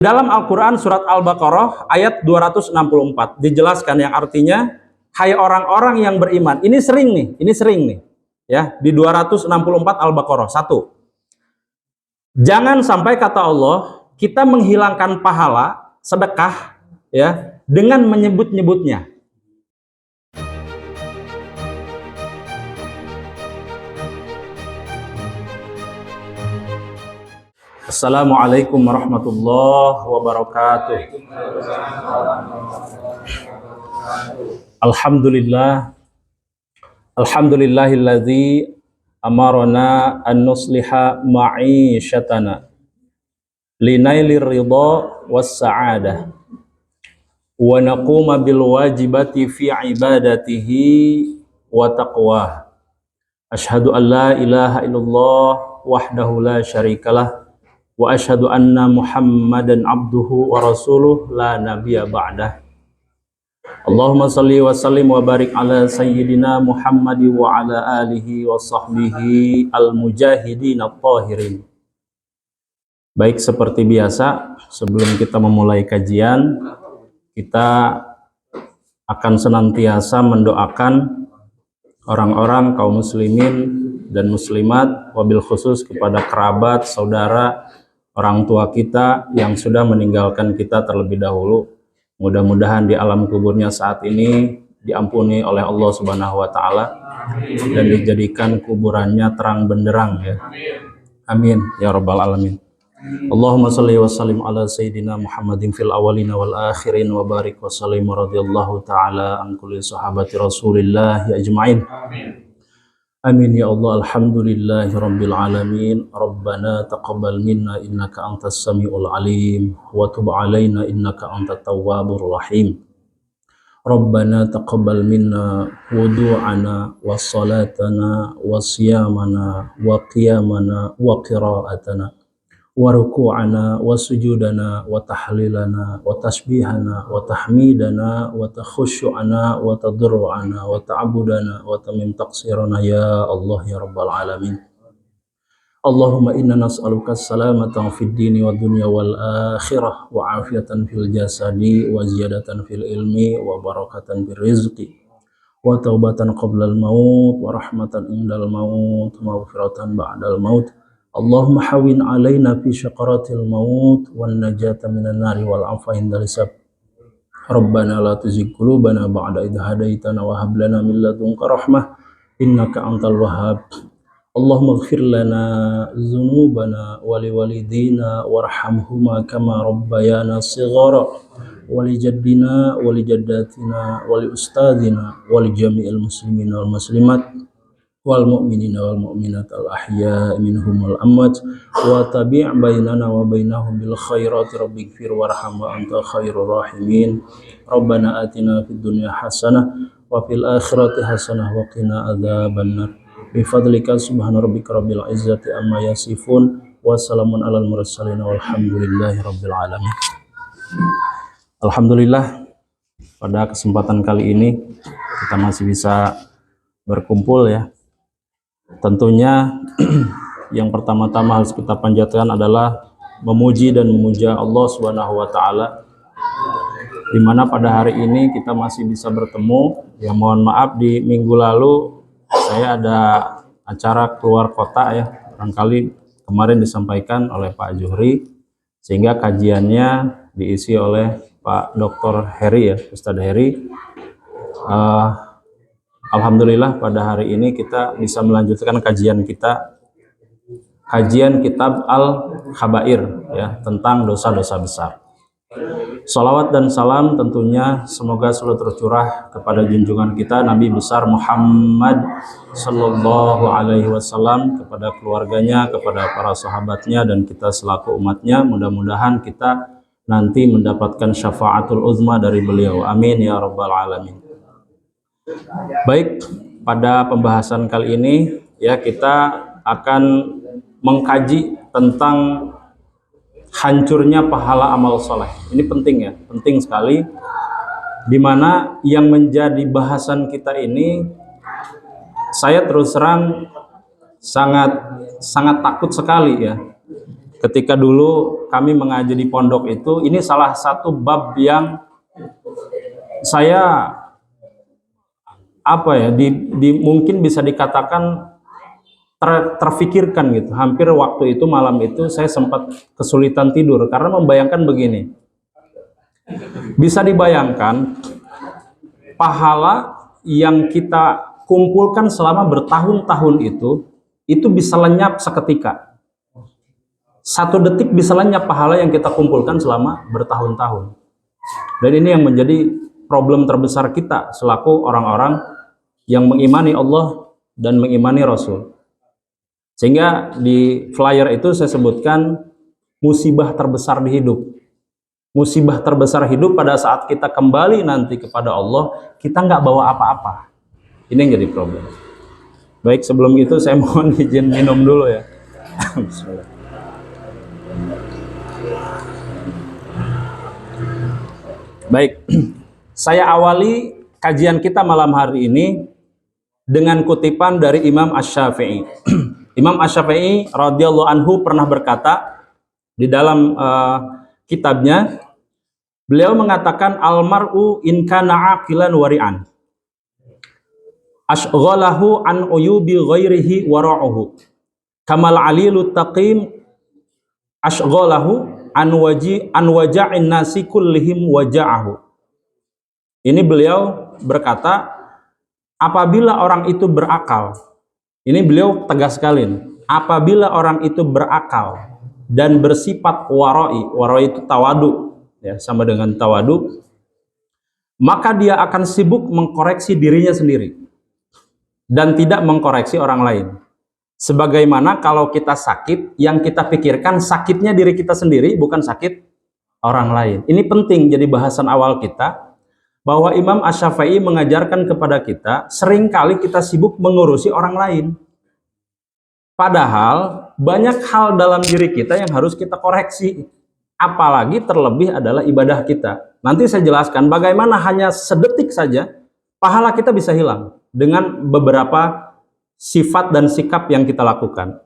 Dalam Al-Quran surat Al-Baqarah ayat 264 dijelaskan yang artinya, hai orang-orang yang beriman. Ini sering nih ya, di 264 Al-Baqarah. 1. Jangan sampai kata Allah kita menghilangkan pahala sedekah ya dengan menyebut-nyebutnya. Assalamualaikum warahmatullahi wabarakatuh. Alhamdulillahilladzi amarna an nusliha ma'isyatana linailir ridha was sa'adah wa naquma bil wajibati fi ibadatihi wa taqwah. Asyhadu an la ilaha illallah wahdahu la syarikalah wa asyhadu anna Muhammadan abduhu wa rasuluh la nabiyya ba'dah. Allahumma salli wa sallim wa barik ala sayyidina Muhammadi wa ala alihi wa sahbihi al-mujahidin at-tahirin. Baik, seperti biasa, sebelum kita memulai kajian, kita akan senantiasa mendoakan orang-orang kaum muslimin dan muslimat, wabil khusus kepada kerabat, saudara, orang tua kita yang sudah meninggalkan kita terlebih dahulu. Mudah-mudahan di alam kuburnya saat ini diampuni oleh Allah Subhanahu wa taala dan dijadikan kuburannya terang benderang ya. Amin ya rabbal alamin. Allahumma shalli wa sallim ala sayyidina Muhammadin fil awwalina wal akhirin wa barik wa sallim radhiyallahu taala an kulli sahabati Rasulillah ajma'in. Amin. Amin ya Allah. Alhamdulillahi rabbil alamin. Rabbana taqabbal minna innaka antas samiul alim wa tub alaina innaka antat tawwabur rahim. Rabbana taqabbal minna wudu'ana wa salatana wa siyamana wa qiyamana wa qira'atana wa ruku'ana wa sujudana wa tahlilana wa tasbihana wa tahmidana wa takhusyu'ana wa tadru'ana wa ta'abudana wa tamim taqsirana ya Allah ya rabbal alamin. Allahumma inna nas'aluka salamatan fid dini wa dunya wal akhirah wa afiyatan fil jasadi wa ziyadatan fil ilmi wa barakatan fil rizqi wa taubatan qabla al maut wa rahmatan indal maut wa maghfiratan ba'dal maut. Allahumma hawin alaina fi syaqaratil maut wan najata minan nari wal afa indal hisab. Rabbana la tuzigh qulubana ba'da idh hadaitana wa hab lana min ladunka rahmah innaka antal wahhab. Allahumma ighfir lana dzunubana wa liwalidina warhamhuma kama rabbayana shighara wa li jaddina wa li jaddatina wa li ustadzina wa li jami'il muslimina wal muslimat wal mu'minina wal mu'minat al ahya minhum wal amwat wa tabi' bainana wa bainahum bil khairati rabbighfir warham wa anta khairur rahimin. Rabbana atina fid dunya hasanah wa fil akhirati hasanah wa qina adzabannar. Bi fadlika subhana rabbika rabbil izzati amma yasifun wa salamun alal mursalin walhamdulillahi rabbil alamin. Alhamdulillah, pada kesempatan kali ini kita masih bisa berkumpul ya. Tentunya yang pertama-tama harus kita panjatkan adalah memuji dan memuja Allah Subhanahu wa taala, di mana pada hari ini kita masih bisa bertemu. Ya mohon maaf di minggu lalu saya ada acara keluar kota ya, barangkali kemarin disampaikan oleh Pak Juhri, sehingga kajiannya diisi oleh Pak Dr. Heri ya, Ustadz Heri. Alhamdulillah pada hari ini kita bisa melanjutkan kajian kita, kajian kitab Al-Khabair ya, tentang dosa-dosa besar. Shalawat dan salam tentunya semoga selalu tercurah kepada junjungan kita Nabi besar Muhammad sallallahu alaihi wasallam, kepada keluarganya, kepada para sahabatnya, dan kita selaku umatnya. Mudah-mudahan kita nanti mendapatkan syafaatul uzma dari beliau. Amin ya rabbal alamin. Baik, pada pembahasan kali ini ya kita akan mengkaji tentang hancurnya pahala amal soleh. Ini penting ya, penting sekali, dimana yang menjadi bahasan kita ini saya terus terang sangat takut sekali ya ketika dulu kami mengaji di pondok itu, ini salah satu bab yang saya mungkin bisa dikatakan terfikirkan gitu. Hampir waktu itu malam itu saya sempat kesulitan tidur karena membayangkan begini. Bisa dibayangkan pahala yang kita kumpulkan selama bertahun-tahun itu bisa lenyap seketika. 1 detik bisa lenyap pahala yang kita kumpulkan selama bertahun-tahun. Dan ini yang menjadi problem terbesar kita selaku orang-orang yang mengimani Allah dan mengimani Rasul. Sehingga di flyer itu saya sebutkan musibah terbesar di hidup. Musibah terbesar hidup pada saat kita kembali nanti kepada Allah, kita nggak bawa apa-apa. Ini yang jadi problem. Baik, sebelum itu saya mohon izin minum dulu ya. Bismillah. Baik, saya awali kajian kita malam hari ini dengan kutipan dari Imam Asy-Syafi'i. Imam Asy-Syafi'i radhiyallahu anhu pernah berkata di dalam kitabnya, beliau mengatakan al-mar'u in kana aqilan wari'an ashghalahu an uyubi ghairihi wara'uhu kamal alilu taqim ashghalahu an waja'in nasi kullihim waja'ahu. Ini beliau berkata, apabila orang itu berakal, ini beliau tegas sekali nih, apabila orang itu berakal dan bersifat warai itu tawadu, ya, sama dengan tawadu, maka dia akan sibuk mengkoreksi dirinya sendiri dan tidak mengkoreksi orang lain. Sebagaimana kalau kita sakit, yang kita pikirkan sakitnya diri kita sendiri, bukan sakit orang lain. Ini penting jadi bahasan awal kita, bahwa Imam Asy-Syafi'i mengajarkan kepada kita, seringkali kita sibuk mengurusi orang lain. Padahal banyak hal dalam diri kita yang harus kita koreksi. Apalagi terlebih adalah ibadah kita. Nanti saya jelaskan bagaimana hanya sedetik saja pahala kita bisa hilang dengan beberapa sifat dan sikap yang kita lakukan.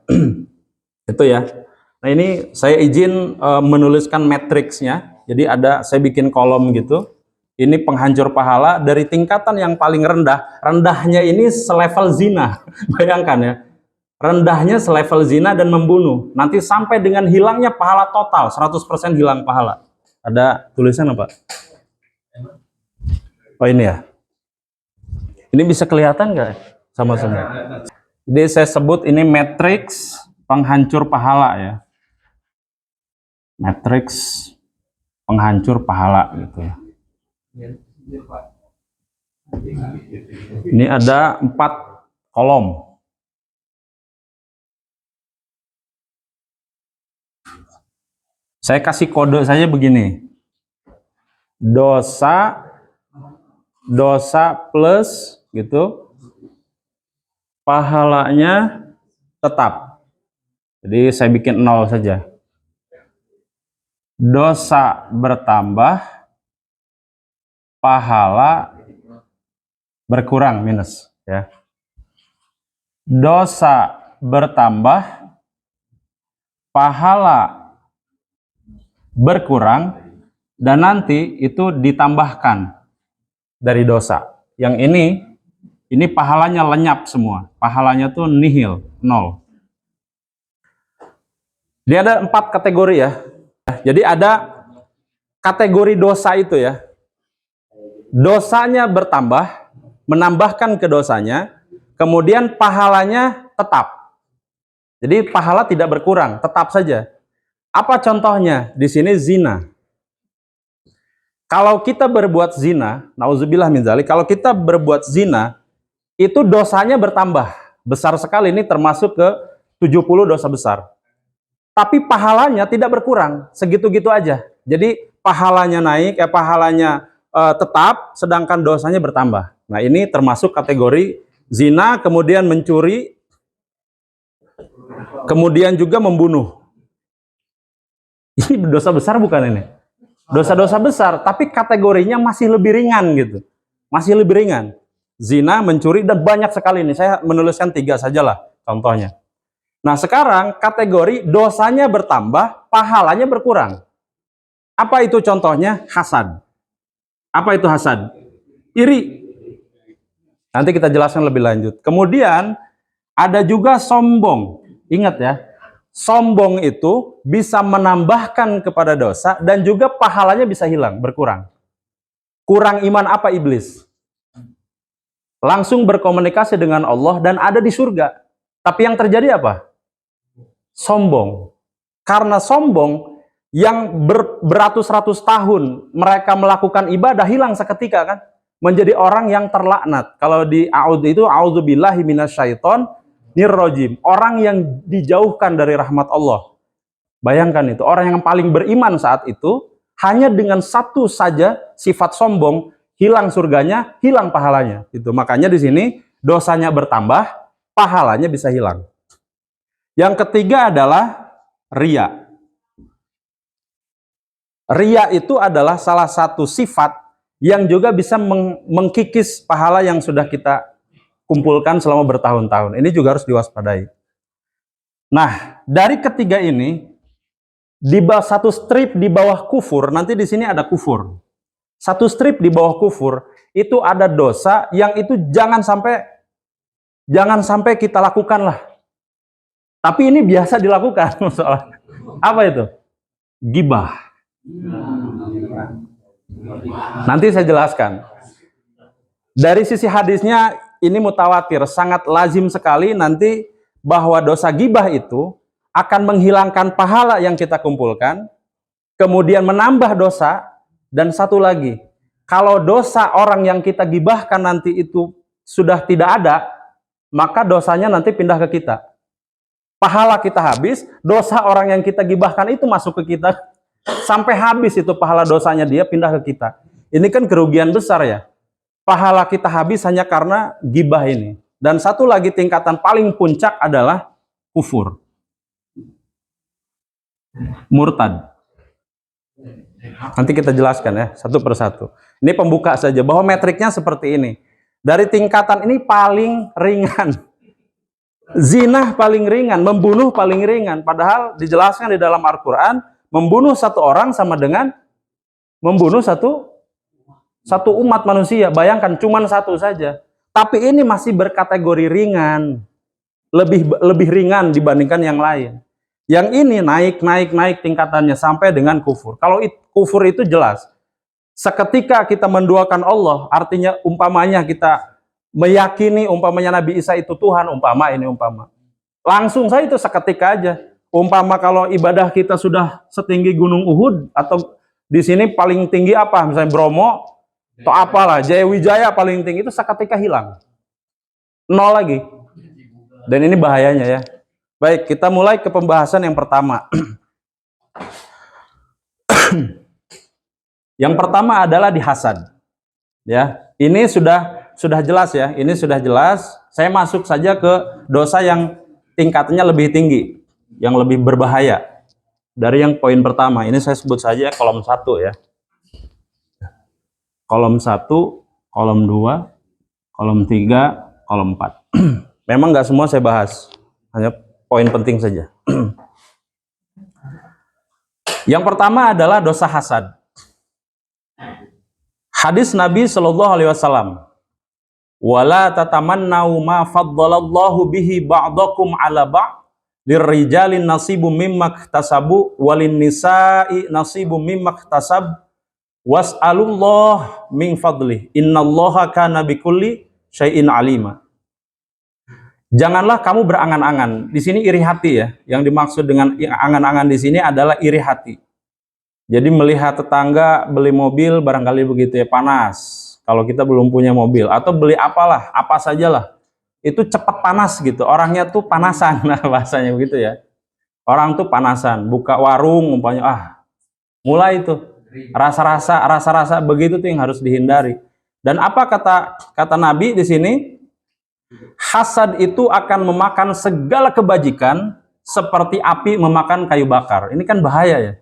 Itu ya. Nah, ini saya izin menuliskan matriksnya. Jadi saya bikin kolom gitu. Ini penghancur pahala dari tingkatan yang paling rendah. Rendahnya ini selevel zina. Bayangkan ya. Rendahnya selevel zina dan membunuh. Nanti sampai dengan hilangnya pahala total, 100% hilang pahala. Ada tulisan apa? Oh, ini ya. Ini bisa kelihatan nggak? Sama-sama. Jadi saya sebut ini matriks penghancur pahala ya. Matriks penghancur pahala gitu ya. Ini ada 4 kolom. Saya kasih kode saja begini. Dosa plus gitu. Pahalanya tetap. Jadi saya bikin 0 saja. Dosa bertambah, pahala berkurang minus ya. Dosa bertambah, pahala berkurang, dan nanti itu ditambahkan dari dosa. Yang ini pahalanya lenyap semua. Pahalanya tuh nihil, 0. Dia ada 4 kategori ya. Jadi ada kategori dosa itu ya. Dosanya bertambah, menambahkan ke dosanya, kemudian pahalanya tetap. Jadi pahala tidak berkurang, tetap saja. Apa contohnya? Di sini zina. Kalau kita berbuat zina, nauzubillah min dzalik, kalau kita berbuat zina, itu dosanya bertambah. Besar sekali, ini termasuk ke 70 dosa besar. Tapi pahalanya tidak berkurang, segitu-gitu aja. Jadi pahalanya naik, pahalanya tetap, sedangkan dosanya bertambah. Nah, ini termasuk kategori zina, kemudian mencuri, kemudian juga membunuh. Ini dosa besar bukan ini? Dosa-dosa besar, tapi kategorinya masih lebih ringan gitu. Masih lebih ringan. Zina, mencuri, dan banyak sekali ini. Saya menuliskan 3 sajalah contohnya. Nah, sekarang kategori dosanya bertambah, pahalanya berkurang. Apa itu contohnya? Hasad. Apa itu hasad? Iri. Nanti kita jelaskan lebih lanjut. Kemudian ada juga sombong. Ingat ya, sombong itu bisa menambahkan kepada dosa dan juga pahalanya bisa hilang, berkurang. Kurang iman apa iblis? Langsung berkomunikasi dengan Allah dan ada di surga. Tapi yang terjadi apa? Sombong. Karena sombong, yang beratus-ratus tahun mereka melakukan ibadah hilang seketika kan? Menjadi orang yang terlaknat. Kalau di a'udzu itu a'udzubillahi minasyaitonirrajim. Orang yang dijauhkan dari rahmat Allah. Bayangkan itu, orang yang paling beriman saat itu hanya dengan satu saja sifat sombong, hilang surganya, hilang pahalanya. Itu makanya di sini dosanya bertambah, pahalanya bisa hilang. Yang ketiga adalah ria. Ria itu adalah salah satu sifat yang juga bisa mengkikis pahala yang sudah kita kumpulkan selama bertahun-tahun. Ini juga harus diwaspadai. Nah, dari ketiga ini, di bawah satu strip di bawah kufur, nanti di sini ada kufur. Satu strip di bawah kufur, itu ada dosa yang itu jangan sampai kita lakukan lah. Tapi ini biasa dilakukan. Soalnya. Apa itu? Gibah. Nanti saya jelaskan. Dari sisi hadisnya ini mutawatir, sangat lazim sekali nanti bahwa dosa gibah itu akan menghilangkan pahala yang kita kumpulkan, kemudian menambah dosa, dan satu lagi, kalau dosa orang yang kita gibahkan nanti itu sudah tidak ada, maka dosanya nanti pindah ke kita. Pahala kita habis, dosa orang yang kita gibahkan itu masuk ke kita, sampai habis itu pahala dosanya dia pindah ke kita. Ini kan kerugian besar ya. Pahala kita habis hanya karena gibah ini. Dan satu lagi tingkatan paling puncak adalah kufur. Murtad. Nanti kita jelaskan ya, satu persatu. Ini pembuka saja, bahwa metriknya seperti ini. Dari tingkatan ini paling ringan. Zina paling ringan, membunuh paling ringan. Padahal dijelaskan di dalam Al-Quran, membunuh satu orang sama dengan membunuh satu umat manusia. Bayangkan, cuma satu saja. Tapi ini masih berkategori ringan. Lebih ringan dibandingkan yang lain. Yang ini naik tingkatannya sampai dengan kufur. Kalau kufur itu jelas. Seketika kita menduakan Allah, artinya umpamanya kita meyakini umpamanya Nabi Isa itu Tuhan, umpama. Langsung saja itu seketika aja. Umpama kalau ibadah kita sudah setinggi Gunung Uhud, atau di sini paling tinggi apa? Misalnya Bromo, atau apalah, Jaya Wijaya paling tinggi, itu seketika hilang. Nol lagi. Dan ini bahayanya ya. Baik, kita mulai ke pembahasan yang pertama. Yang pertama adalah di hasad. Ya, ini sudah jelas ya. Ini sudah jelas. Saya masuk saja ke dosa yang tingkatnya lebih tinggi, yang lebih berbahaya. Dari yang poin pertama, ini saya sebut saja kolom 1 ya. Kolom 1, kolom 2, kolom 3, kolom 4. Memang nggak semua saya bahas, hanya poin penting saja. Yang pertama adalah dosa hasad. Hadis Nabi Shallallahu Alaihi Wasallam, wala tatamannau ma faddalallahu bihi ba'dakum ala ba'd, lirrijalin nasibum mimma iktasabu walin nisa'i nasibum mimma iktasab, was'alullah min fadlih, innallaha kana bikulli syai'in alima. Janganlah kamu berangan-angan. Di sini iri hati ya. Yang dimaksud dengan angan-angan di sini adalah iri hati. Jadi melihat tetangga beli mobil, barangkali begitu ya, panas. Kalau kita belum punya mobil, atau beli apalah, apa sajalah, itu cepat panas gitu. Orangnya tuh panasan, nah bahasanya begitu ya. Orang tuh panasan, buka warung, umpamanya, mulai itu rasa-rasa begitu tuh yang harus dihindari. Dan apa kata Nabi di sini? Hasad itu akan memakan segala kebajikan seperti api memakan kayu bakar. Ini kan bahaya ya.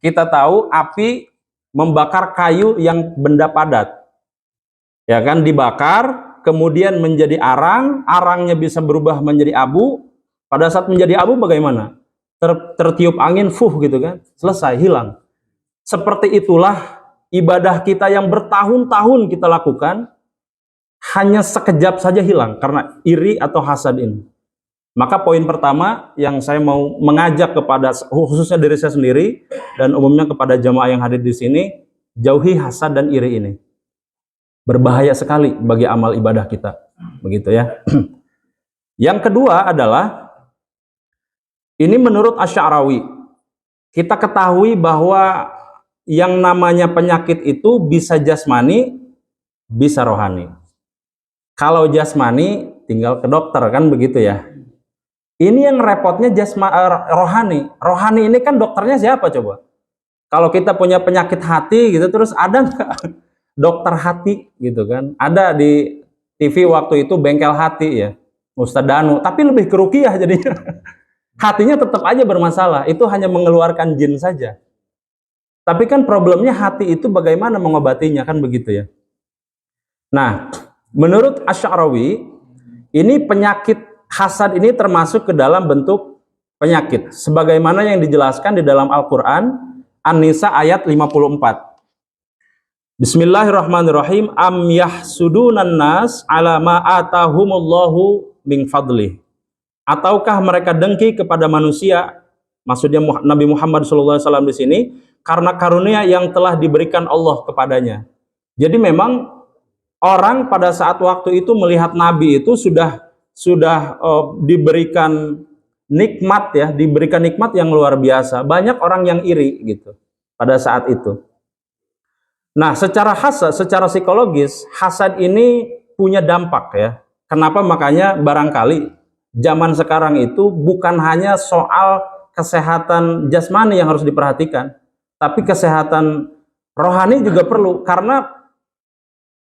Kita tahu api membakar kayu yang benda padat. Ya kan, dibakar, kemudian menjadi arang, arangnya bisa berubah menjadi abu, Pada saat menjadi abu bagaimana? Tertiup angin, gitu kan, selesai, hilang. Seperti itulah ibadah kita yang bertahun-tahun kita lakukan, hanya sekejap saja hilang karena iri atau hasad ini. Maka poin pertama yang saya mau mengajak kepada khususnya diri saya sendiri dan umumnya kepada jamaah yang hadir di sini, jauhi hasad dan iri ini. Berbahaya sekali bagi amal ibadah kita. Begitu ya. Yang kedua adalah, ini menurut Asy'arawi, kita ketahui bahwa yang namanya penyakit itu bisa jasmani, bisa rohani. Kalau jasmani tinggal ke dokter kan begitu ya. Ini yang repotnya rohani. Rohani ini kan dokternya siapa coba? Kalau kita punya penyakit hati gitu, terus ada nggak dokter hati gitu kan? Ada di TV waktu itu Bengkel Hati ya, Ustadz Danu, tapi lebih ke ruqyah jadinya. Hatinya tetap aja bermasalah, itu hanya mengeluarkan jin saja. Tapi kan problemnya hati itu bagaimana mengobatinya, kan begitu ya. Nah, menurut Asy'arawi, ini penyakit hasad ini termasuk ke dalam bentuk penyakit. Sebagaimana yang dijelaskan di dalam Al-Quran, An-Nisa ayat 54. Bismillahirrahmanirrahim. Am yahsudunan nas ala ma atahumullahu min fadlih. Ataukah mereka dengki kepada manusia, maksudnya Nabi Muhammad SAW di sini, karena karunia yang telah diberikan Allah kepadanya. Jadi memang orang pada saat waktu itu melihat Nabi itu sudah diberikan nikmat ya, diberikan nikmat yang luar biasa. Banyak orang yang iri gitu pada saat itu. Nah, secara hasad, secara psikologis, hasad ini punya dampak ya. Kenapa? Makanya barangkali zaman sekarang itu bukan hanya soal kesehatan jasmani yang harus diperhatikan, tapi kesehatan rohani juga perlu, karena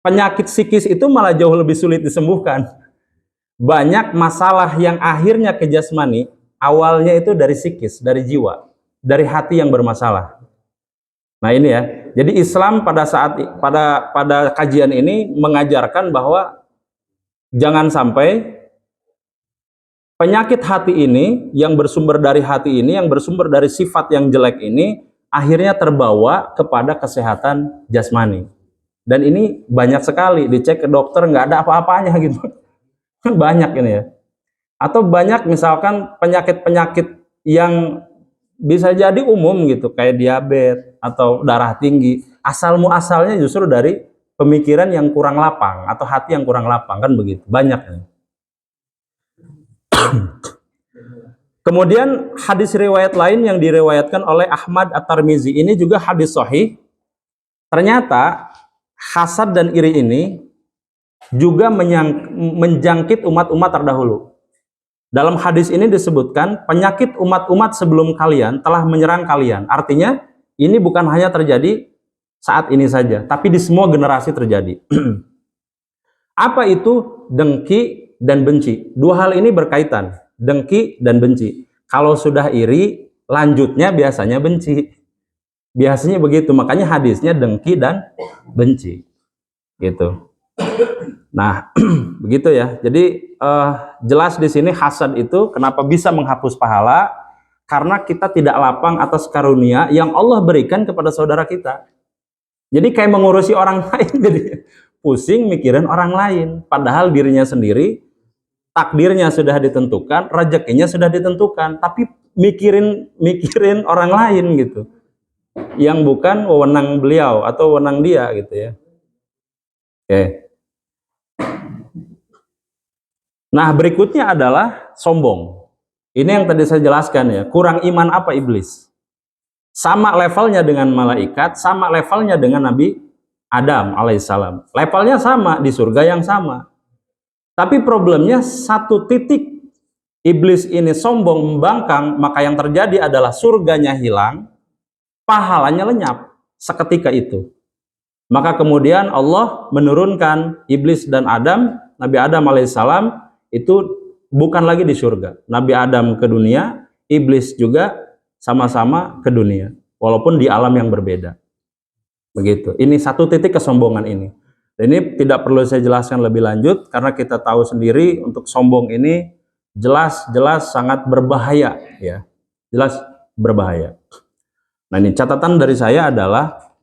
penyakit psikis itu malah jauh lebih sulit disembuhkan. Banyak masalah yang akhirnya ke jasmani, awalnya itu dari psikis, dari jiwa, dari hati yang bermasalah. Nah ini ya, jadi Islam pada kajian ini mengajarkan bahwa jangan sampai penyakit hati ini, yang bersumber dari hati ini, yang bersumber dari sifat yang jelek ini, akhirnya terbawa kepada kesehatan jasmani. Dan ini banyak sekali, dicek ke dokter nggak ada apa-apanya gitu. Banyak ini ya. Atau banyak misalkan penyakit-penyakit yang bisa jadi umum gitu, kayak diabetes atau darah tinggi. Asal-muasalnya justru dari pemikiran yang kurang lapang atau hati yang kurang lapang, kan begitu. Banyak ini. Kemudian hadis riwayat lain yang diriwayatkan oleh Ahmad At-Tirmizi, ini juga hadis sahih. Ternyata hasad dan iri ini juga menjangkit umat-umat terdahulu. Dalam hadis ini disebutkan penyakit umat-umat sebelum kalian telah menyerang kalian. Artinya ini bukan hanya terjadi saat ini saja, tapi di semua generasi terjadi. Apa itu dengki dan benci? Dua hal ini berkaitan, dengki dan benci. Kalau sudah iri, lanjutnya biasanya benci. Biasanya begitu, makanya hadisnya dengki dan benci. Gitu. Nah, begitu ya. Jadi jelas di sini hasad itu kenapa bisa menghapus pahala? Karena kita tidak lapang atas karunia yang Allah berikan kepada saudara kita. Jadi kayak mengurusi orang lain, jadi pusing mikirin orang lain, padahal dirinya sendiri takdirnya sudah ditentukan, rezekinya sudah ditentukan, tapi mikirin orang lain gitu, yang bukan wewenang beliau atau wewenang dia gitu ya. Oke. Nah, berikutnya adalah sombong. Ini yang tadi saya jelaskan ya, kurang iman apa iblis? Sama levelnya dengan malaikat, sama levelnya dengan Nabi Adam alaihissalam. Levelnya sama, di surga yang sama. Tapi problemnya satu titik iblis ini sombong, membangkang, maka yang terjadi adalah surganya hilang, pahalanya lenyap seketika itu. Maka kemudian Allah menurunkan iblis dan Adam, Nabi Adam alaihissalam itu bukan lagi di surga. Nabi Adam ke dunia, iblis juga sama-sama ke dunia, walaupun di alam yang berbeda. Begitu. Ini satu titik kesombongan ini. Dan ini tidak perlu saya jelaskan lebih lanjut, karena kita tahu sendiri untuk sombong ini jelas sangat berbahaya ya. Jelas berbahaya. Nah, ini catatan dari saya adalah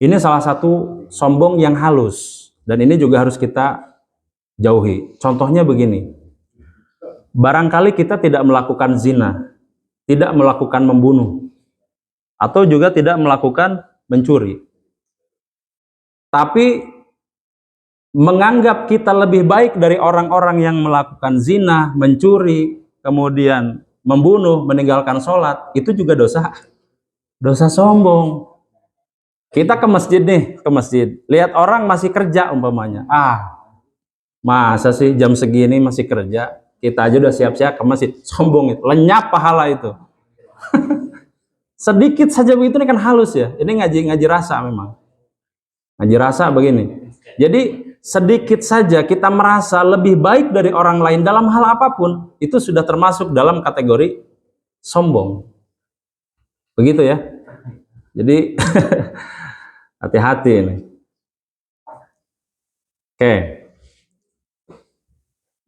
ini salah satu sombong yang halus dan ini juga harus kita jauhi. Contohnya begini. Barangkali kita tidak melakukan zina, tidak melakukan membunuh, atau juga tidak melakukan mencuri. Tapi menganggap kita lebih baik dari orang-orang yang melakukan zina, mencuri, kemudian membunuh, meninggalkan sholat, itu juga dosa sombong. Kita ke masjid nih, ke masjid, lihat orang masih kerja umpamanya, masa sih jam segini masih kerja, kita aja udah siap-siap ke masjid, sombong itu, lenyap pahala itu. Sedikit saja begitu, ini kan halus ya, ini ngaji rasa memang. Ngaji rasa begini. Jadi sedikit saja kita merasa lebih baik dari orang lain dalam hal apapun, itu sudah termasuk dalam kategori sombong. Begitu ya. Jadi hati-hati ini. Oke.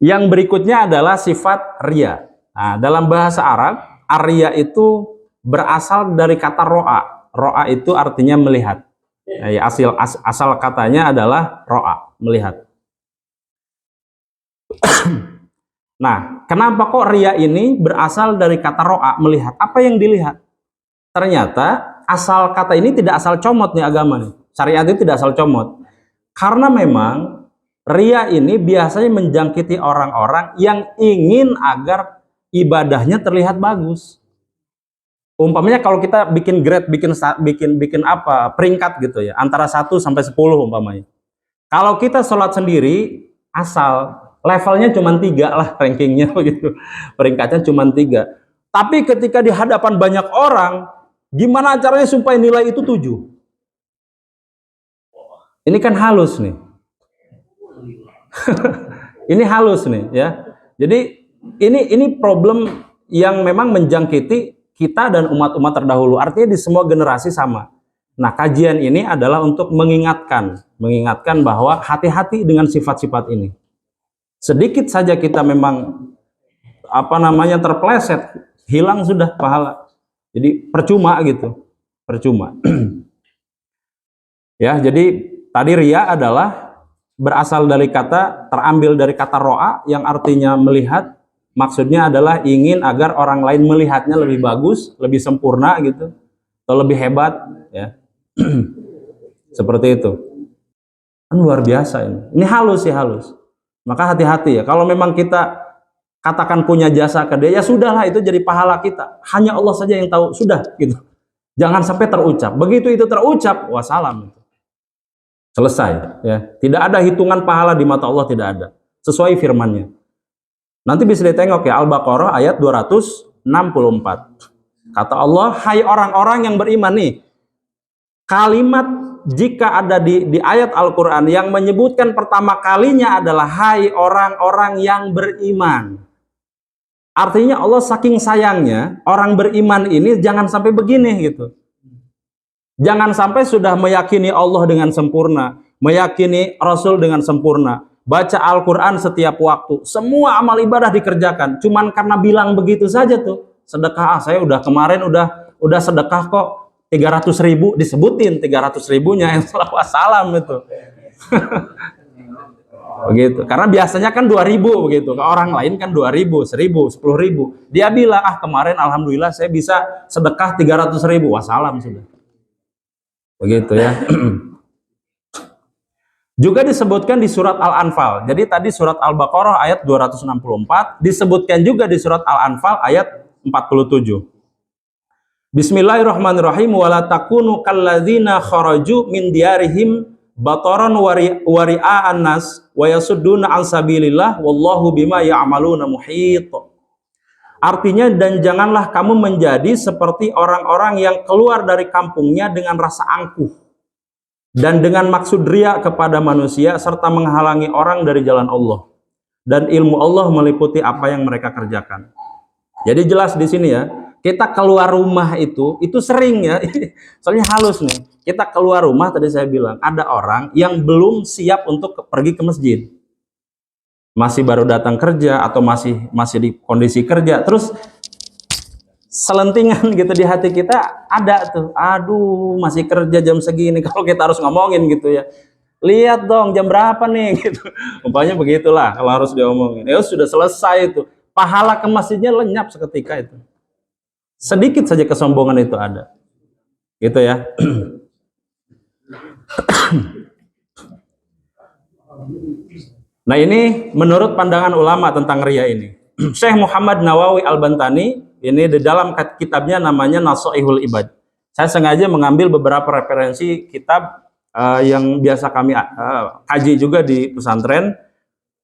Yang berikutnya adalah sifat riya. Nah, dalam bahasa Arab, riya itu berasal dari kata ro'a. Ro'a itu artinya melihat. Asal katanya adalah ro'a, melihat. Nah, kenapa kok riya ini berasal dari kata ro'a, melihat? Apa yang dilihat? Ternyata asal kata ini tidak asal comot nih agama nih. Syariat itu tidak asal comot. Karena memang riya ini biasanya menjangkiti orang-orang yang ingin agar ibadahnya terlihat bagus. Umpamanya kalau kita bikin grade, bikin apa, peringkat gitu ya, antara 1 sampai 10 umpamanya. Kalau kita sholat sendiri, asal levelnya cuma 3 lah rankingnya begitu. Peringkatnya cuma 3. Tapi ketika di hadapan banyak orang, gimana caranya supaya nilai itu 7? Ini kan halus nih. Ini halus nih ya. Jadi ini problem yang memang menjangkiti kita dan umat-umat terdahulu, artinya di semua generasi sama. Nah, kajian ini adalah untuk mengingatkan bahwa hati-hati dengan sifat-sifat ini. Sedikit saja kita memang terpleset, hilang sudah pahala. Jadi percuma gitu, percuma. Ya, jadi tadi riya adalah terambil dari kata ro'a yang artinya melihat. Maksudnya adalah ingin agar orang lain melihatnya lebih bagus, lebih sempurna gitu, atau lebih hebat ya. Seperti itu. Kan luar biasa ini. Ini halus ya, halus. Maka hati-hati ya. Kalau memang kita katakan punya jasa ke dia, ya sudahlah, itu jadi pahala kita. Hanya Allah saja yang tahu, sudah gitu. Jangan sampai terucap. Begitu itu terucap, wassalam. Selesai ya. Tidak ada hitungan pahala di mata Allah, tidak ada. Sesuai firman-Nya. Nanti bisa ditengok ya, Al-Baqarah ayat 264. Kata Allah, hai orang-orang yang beriman nih. Kalimat jika ada di ayat Al-Quran yang menyebutkan pertama kalinya adalah hai orang-orang yang beriman. Artinya Allah saking sayangnya, orang beriman ini jangan sampai begini gitu. Jangan sampai sudah meyakini Allah dengan sempurna, meyakini Rasul dengan sempurna, baca Al-Quran setiap waktu, semua amal ibadah dikerjakan, cuman karena bilang begitu saja tuh, sedekah, saya udah kemarin udah sedekah kok 300.000, disebutin 300.000-nya yang salam itu. Begitu, karena biasanya kan 2.000 begitu, ke orang lain kan 2.000, 1.000, 10.000. Dia bilang, kemarin alhamdulillah saya bisa sedekah 300.000, wassalam sudah. Begitu ya. Juga disebutkan di surat Al-Anfal. Jadi tadi surat Al-Baqarah ayat 264, disebutkan juga di surat Al-Anfal ayat 47. Bismillahirrahmanirrahim. Wala takunu kalladzina kharaju min diyarihim bataran wari'a'an nas wa yasudduna an sabilillah wallahu bima ya'maluna muhit. Artinya, dan janganlah kamu menjadi seperti orang-orang yang keluar dari kampungnya dengan rasa angkuh dan dengan maksud riya kepada manusia serta menghalangi orang dari jalan Allah, dan ilmu Allah meliputi apa yang mereka kerjakan. Jadi jelas di sini ya, kita keluar rumah itu sering ya, soalnya halus nih. Kita keluar rumah, tadi saya bilang ada orang yang belum siap untuk pergi ke masjid. masih baru datang kerja atau masih di kondisi kerja, terus selentingan gitu di hati kita ada tuh, aduh masih kerja jam segini. Kalau kita harus ngomongin gitu ya, lihat dong jam berapa nih gitu, umpamanya begitulah kalau harus diomongin. Ya sudah selesai itu, pahala ke masjidnya lenyap seketika itu. Sedikit saja kesombongan itu ada, gitu ya. Nah ini menurut pandangan ulama tentang ria ini. Syekh Muhammad Nawawi Al-Bantani ini di dalam kitabnya namanya Nasaihul Ibad. Saya sengaja mengambil beberapa referensi kitab yang biasa kami kaji juga di pesantren.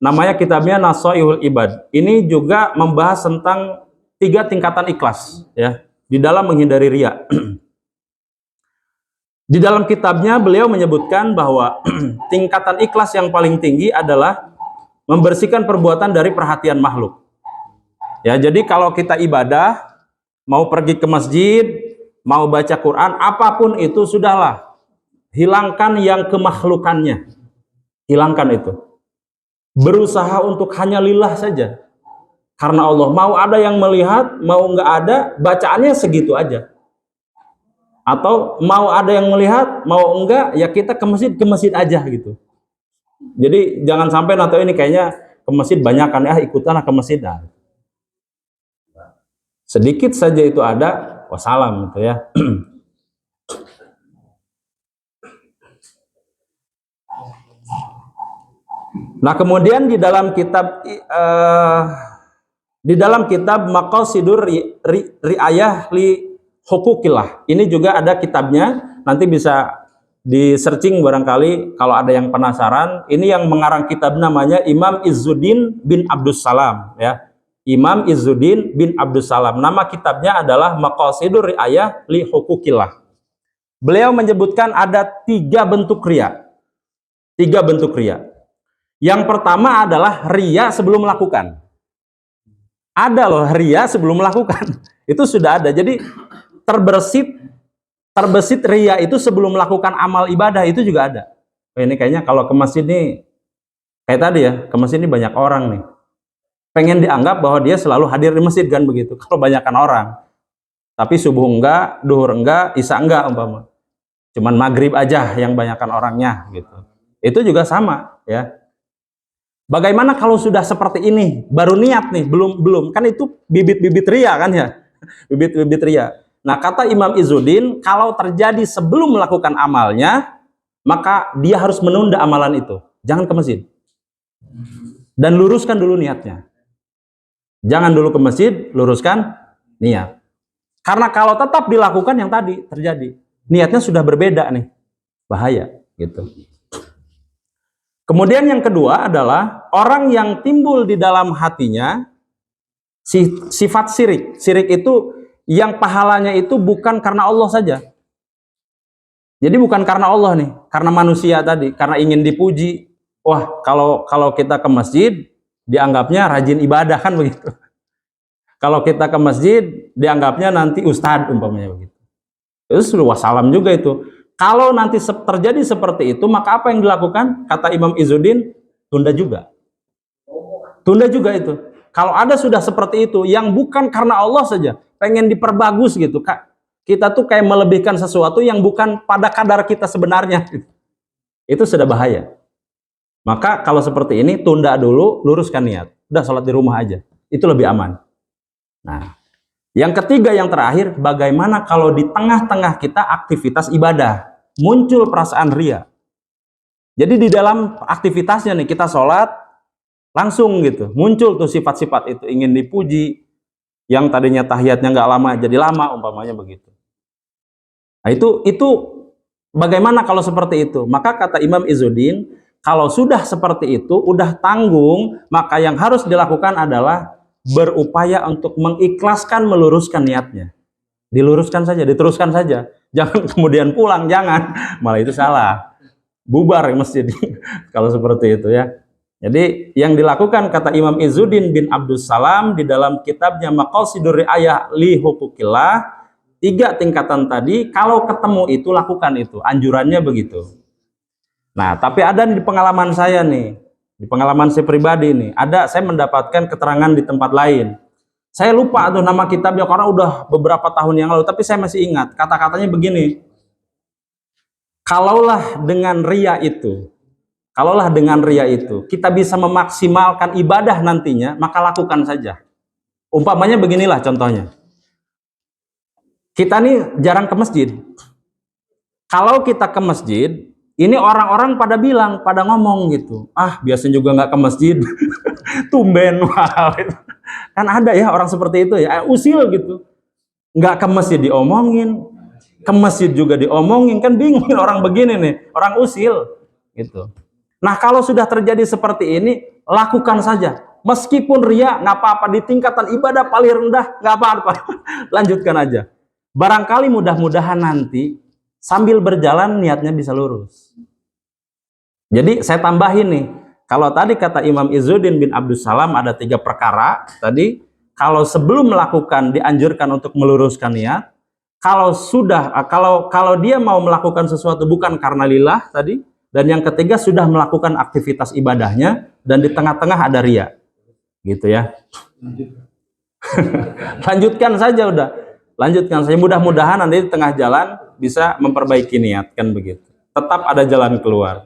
Namanya kitabnya Nasaihul Ibad. Ini juga membahas tentang 3 tingkatan ikhlas ya di dalam menghindari ria. Di dalam kitabnya beliau menyebutkan bahwa tingkatan ikhlas yang paling tinggi adalah membersihkan perbuatan dari perhatian makhluk. Ya, jadi kalau kita ibadah, mau pergi ke masjid, mau baca Quran, apapun itu sudahlah. Hilangkan yang kemakhlukannya. Hilangkan itu. Berusaha untuk hanya lillah saja. Karena Allah, mau ada yang melihat, mau nggak ada, bacaannya segitu aja. Atau mau ada yang melihat, mau enggak, ya kita ke masjid aja gitu. Jadi jangan sampai nato ini kayaknya ke masjid banyak kan, ikutanlah ke masjid. Nah, sedikit saja itu ada, wassalam gitu ya. Nah kemudian di dalam kitab Maqasidur Riayah li Hukukillah, ini juga ada kitabnya, nanti bisa di searching barangkali kalau ada yang penasaran. Ini yang mengarang kitab namanya Imam Izzuddin bin Abdus Salam ya. Imam Izzuddin bin Abdus Salam. Nama kitabnya adalah Maqasidur Riayah li Hukukillah. Beliau menyebutkan ada 3 bentuk ria. 3 bentuk ria. Yang pertama adalah ria sebelum melakukan. Ada loh ria sebelum melakukan. Itu sudah ada. Jadi terbesit ria itu sebelum melakukan amal ibadah itu juga ada. Ini kayaknya kalau ke masjid nih kayak tadi ya, ke masjid ini banyak orang nih. Pengen dianggap bahwa dia selalu hadir di masjid kan begitu. Kalau banyakkan orang. Tapi subuh enggak, duhur enggak, isya enggak umpama. Cuman maghrib aja yang banyakkan orangnya gitu. Itu juga sama ya. Bagaimana kalau sudah seperti ini, baru niat nih, belum kan itu bibit-bibit ria kan ya. Bibit-bibit ria. Nah, kata Imam Izzuddin, kalau terjadi sebelum melakukan amalnya, maka dia harus menunda amalan itu. Jangan ke masjid. Dan luruskan dulu niatnya. Jangan dulu ke masjid, luruskan niat. Karena kalau tetap dilakukan yang tadi terjadi, niatnya sudah berbeda nih. Bahaya gitu. Kemudian yang kedua adalah orang yang timbul di dalam hatinya sifat syirik. Syirik itu yang pahalanya itu bukan karena Allah saja. Jadi bukan karena Allah nih, karena manusia tadi, karena ingin dipuji. Wah, kalau kita ke masjid dianggapnya rajin ibadah kan begitu. Kalau kita ke masjid dianggapnya nanti ustadz umpamanya begitu. Itu sudah wassalam juga itu. Kalau nanti terjadi seperti itu, maka apa yang dilakukan? Kata Imam Izzuddin, tunda juga. Tunda juga itu. Kalau ada sudah seperti itu, yang bukan karena Allah saja, pengen diperbagus gitu, kita tuh kayak melebihkan sesuatu yang bukan pada kadar kita sebenarnya. Itu sudah bahaya. Maka kalau seperti ini, tunda dulu, luruskan niat. Udah sholat di rumah aja. Itu lebih aman. Nah, yang ketiga, yang terakhir, bagaimana kalau di tengah-tengah kita aktivitas ibadah, muncul perasaan ria. Jadi di dalam aktivitasnya nih, kita sholat, langsung gitu, muncul tuh sifat-sifat itu, ingin dipuji, yang tadinya tahiyatnya nggak lama, jadi lama, umpamanya begitu. Nah itu bagaimana kalau seperti itu? Maka kata Imam Izzuddin, kalau sudah seperti itu, udah tanggung, maka yang harus dilakukan adalah berupaya untuk mengikhlaskan, meluruskan niatnya. Diluruskan saja, diteruskan saja. Jangan kemudian pulang, jangan. Malah itu salah. Bubar masjid kalau seperti itu ya. Jadi yang dilakukan kata Imam Izzuddin bin Abdus Salam di dalam kitabnya Maqasidur Riayah li Hukukillah, 3 tingkatan tadi, kalau ketemu itu lakukan itu. Anjurannya begitu. Nah, tapi ada di pengalaman saya nih. Di pengalaman saya pribadi nih, saya mendapatkan keterangan di tempat lain. Saya lupa tuh nama kitabnya karena udah beberapa tahun yang lalu, tapi saya masih ingat kata-katanya begini. Kalaulah dengan ria itu kita bisa memaksimalkan ibadah nantinya, maka lakukan saja. Umpamanya beginilah contohnya. Kita nih jarang ke masjid. Kalau kita ke masjid, ini orang-orang pada bilang, pada ngomong gitu. Ah, biasanya juga nggak ke masjid. Tumben, wow. Kan ada ya orang seperti itu ya, usil gitu. Nggak ke masjid diomongin, ke masjid juga diomongin, kan bingung orang begini nih, orang usil gitu. Nah, kalau sudah terjadi seperti ini, lakukan saja. Meskipun ria, nggak apa-apa, di tingkatan ibadah paling rendah, nggak apa-apa. Lanjutkan aja. Barangkali mudah-mudahan nanti sambil berjalan niatnya bisa lurus. Jadi saya tambahin nih, kalau tadi kata Imam Izzuddin bin Abdus Salam ada 3 perkara tadi, kalau sebelum melakukan dianjurkan untuk meluruskan niat, kalau dia mau melakukan sesuatu bukan karena lillah tadi, dan yang ketiga sudah melakukan aktivitas ibadahnya dan di tengah-tengah ada ria, gitu ya. Lanjutkan saja udah, lanjutkan saja. Mudah-mudahan nanti di tengah jalan bisa memperbaiki niat, kan begitu. Tetap ada jalan keluar.